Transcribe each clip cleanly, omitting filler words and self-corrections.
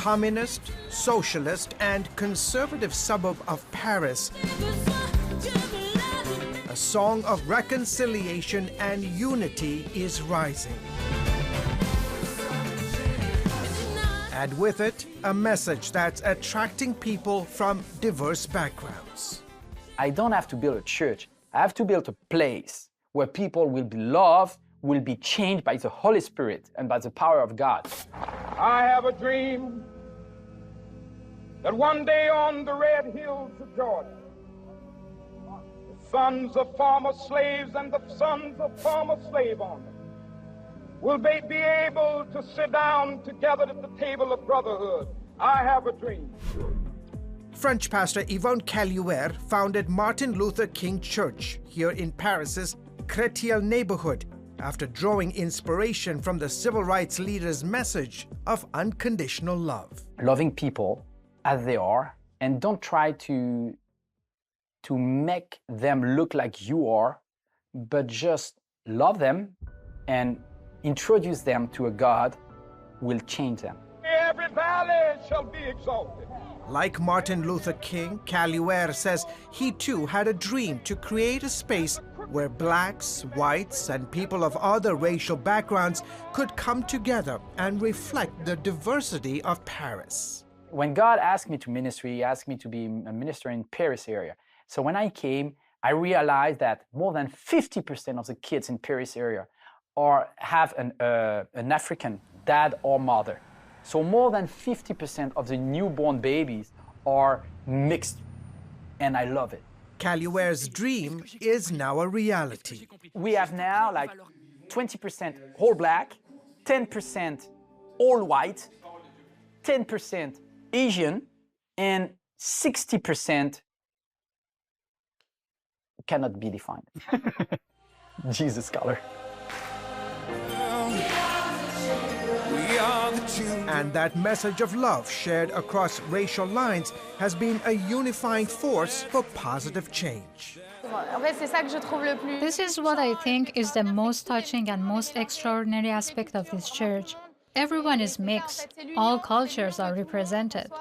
communist, socialist, and conservative suburb of Paris, a song of reconciliation and unity is rising. And with it, a message that's attracting people from diverse backgrounds. I don't have to build a church. I have to build a place where people will be loved, will be changed by the Holy Spirit and by the power of God. I have a dream that one day on the red hills of Georgia, the sons of former slaves and the sons of former slave owners will they be able to sit down together at the table of brotherhood. I have a dream. French pastor Ivan Carluer founded Martin Luther King Church here in Paris's Créteil neighborhood after drawing inspiration from the civil rights leader's message of unconditional love. Loving people as they are, and don't try to make them look like you are, but just love them and introduce them to a God who will change them. Every valley shall be exalted. Like Martin Luther King, Carluer says he too had a dream to create a space where blacks, whites, and people of other racial backgrounds could come together and reflect the diversity of Paris. When God asked me to ministry, He asked me to be a minister in Paris area. So when I came, I realized that more than 50% of the kids in Paris area have an African dad or mother. So more than 50% of the newborn babies are mixed, and I love it. Carluer's dream is now a reality. We have now like 20% all black, 10% all white, 10% Asian, and 60% cannot be defined. Jesus color. And that message of love shared across racial lines has been a unifying force for positive change. This is what I think is the most touching and most extraordinary aspect of this church. Everyone is mixed. All cultures are represented.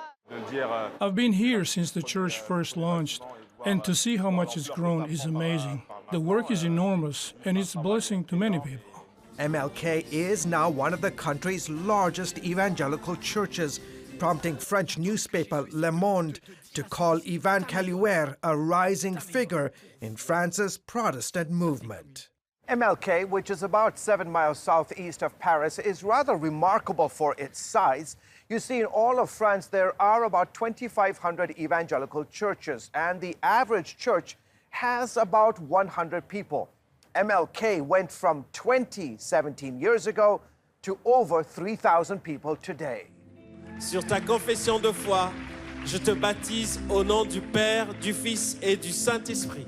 I've been here since the church first launched, and to see how much it's grown is amazing. The work is enormous, and it's a blessing to many people. MLK is now one of the country's largest evangelical churches, prompting French newspaper Le Monde to call Ivan Carluer a rising figure in France's Protestant movement. MLK, which is about 7 miles southeast of Paris, is rather remarkable for its size. You see, in all of France, there are about 2,500 evangelical churches, and the average church has about 100 people. MLK went from 17 years ago to over 3,000 people today. Sur ta confession de foi, je te baptise au nom du Père, du Fils et du Saint-Esprit.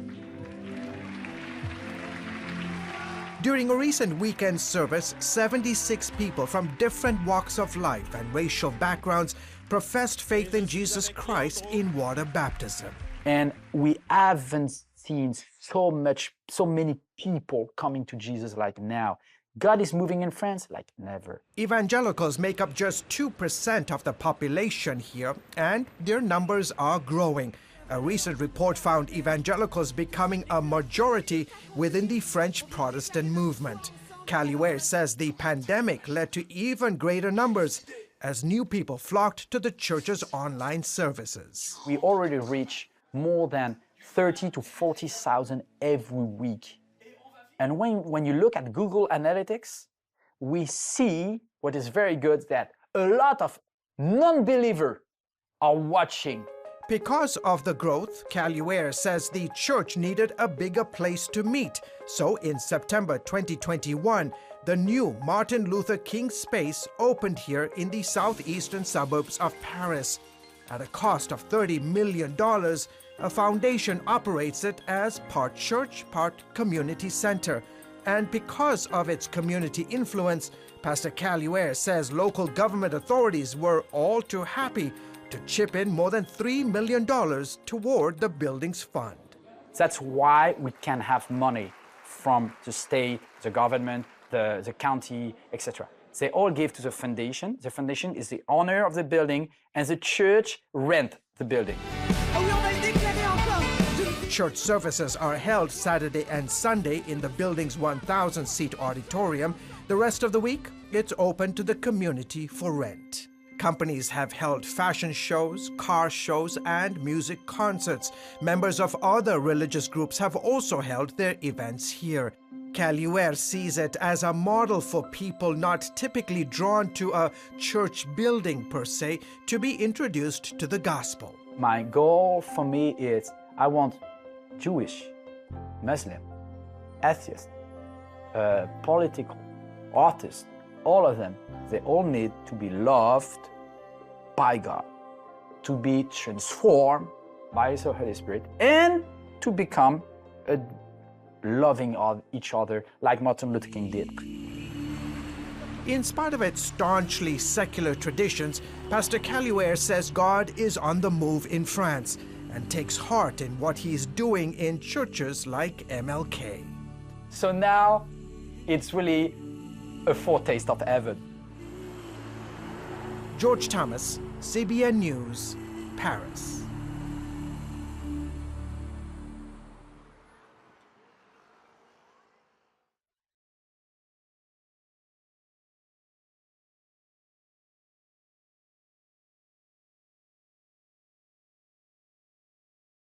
During a recent weekend service, 76 people from different walks of life and racial backgrounds professed faith in Jesus Christ in water baptism. And we haven't seen so many people coming to Jesus like now. God is moving in France like never. Evangelicals make up just 2% of the population here, and their numbers are growing. A recent report found evangelicals becoming a majority within the French Protestant movement. Carluer says the pandemic led to even greater numbers as new people flocked to the church's online services. We already reach more than 30 to 40,000 every week. And when you look at Google Analytics, we see what is very good, that a lot of non-believers are watching. Because of the growth, Carluer says the church needed a bigger place to meet. So in September 2021, the new Martin Luther King space opened here in the southeastern suburbs of Paris. At a cost of $30 million, a foundation operates it as part church, part community center. And because of its community influence, Pastor Carluer says local government authorities were all too happy to chip in more than $3 million toward the building's fund. That's why we can have money from the state, the government, the county, etc. They all give to the foundation. The foundation is the owner of the building, and the church rent the building. Church services are held Saturday and Sunday in the building's 1,000-seat auditorium. The rest of the week, it's open to the community for rent. Companies have held fashion shows, car shows, and music concerts. Members of other religious groups have also held their events here. Carluer sees it as a model for people not typically drawn to a church building per se to be introduced to the gospel. My goal for me is I want Jewish, Muslim, atheist, political, artists, all of them, they all need to be loved by God, to be transformed by the Holy Spirit, and to become loving of each other like Martin Luther King did. In spite of its staunchly secular traditions, Pastor Carluer says God is on the move in France and takes heart in what he's doing in churches like MLK. So now it's really a foretaste of heaven. George Thomas, CBN News, Paris.